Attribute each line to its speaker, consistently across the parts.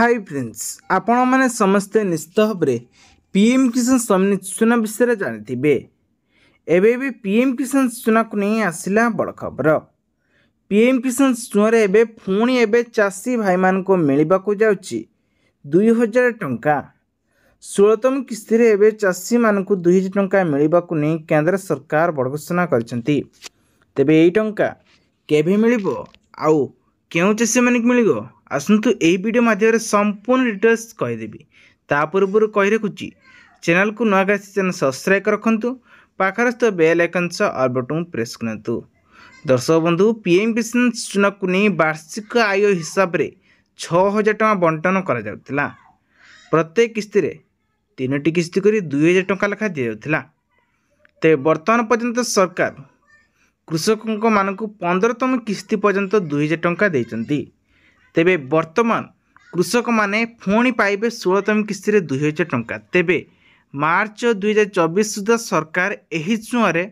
Speaker 1: Hi friends आपण मैंने समस्ते निश्चित भाव पीएम किसान सम्मान योजना विषय जानते एबे भी पीएम किसान योजना को नहीं आसला बड़ खबर। पीएम किसान योजना एबे पुणी एबे चाषी भाई मान को मिलवा को जाउची 2000 टंका। 16तम किस्ती रे एबे चाषी मान को 2000 टंका मिलवा को नहीं केंद्र सरकार बड़ घोषणा करछंती। तेबे एई टंका केबे मिलिबो आउ क्यों चाषी मानिक मिलिगो आसतु यही वीडियो माध्यम संपूर्ण डिटेल्स कहीदेवी। ता पूर्व कही रखुची चैनल को नुआ चैनल सब्सक्राइब रखु पाखरस्थ bell icon all button press करंतु। दर्शक बंधु पीएम किसान योजना को नहीं वार्षिक आय हिसाब से 6000 टଙ୍କା बंटन करा जाउतिला। प्रत्येक किस्ती रे 3टी किस्ती करी 2000 टଙ୍କା लेखा दि जाउतिला। ते वर्तमान पर्यंत सरकार कृषकों मानक 15तम किस्ती पर्यंत 2000 टଙ୍କା देइचंती। तेबे वर्तमान कृषक माने पुणी पाइबे 16तम किस्ती रे 2000 टଙ୍କା। तेबे मार्च 2024 सुधा सरकार एही चुआरे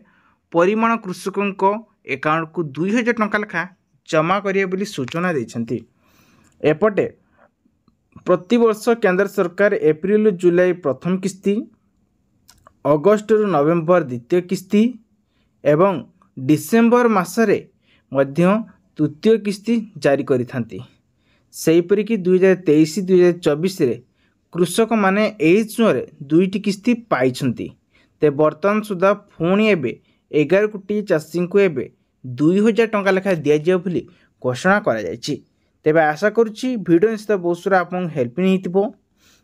Speaker 1: परिमाण कृषकों अकाउंट को 2000 टଙ୍କା लेखा जमा करिए बोली सूचना देइछंती। एपटे प्रतिवर्ष केंद्र सरकार एप्रिल जुलाई प्रथम किस्ती, अगस्ट रु नवेम्बर द्वितीय किस्ती एवं डिसेम्बर मासरे मध्य तृतीय किस्ती जारी करिथांती। सेहीपरि कि 2023-2024 रे कृषक माने एही चुआरे 2टी किस्ती पाइछंती। ते वर्तमान सुधा पुणी एबे 11 कोटी चाषी को एबे 2000 टଙ୍କା लेखा दिया जाय बोली घोषणा करा जायछि। तेबे आशा करूछि वीडियो निश्चित बहुत सारा आपन हेल्पिंग हेतिबो।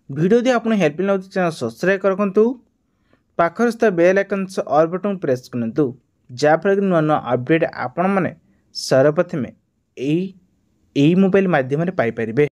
Speaker 1: वीडियो दि आपन हेल्पिंग लागो चैनल सब्सक्राइब करकंतु पाखरस्थ bell icon all button press करंतु जा फल नुआ नुआ अपडेट आपण माने सर्वप्रथमे एई मोबाइल माध्यम रे पाई परिबे।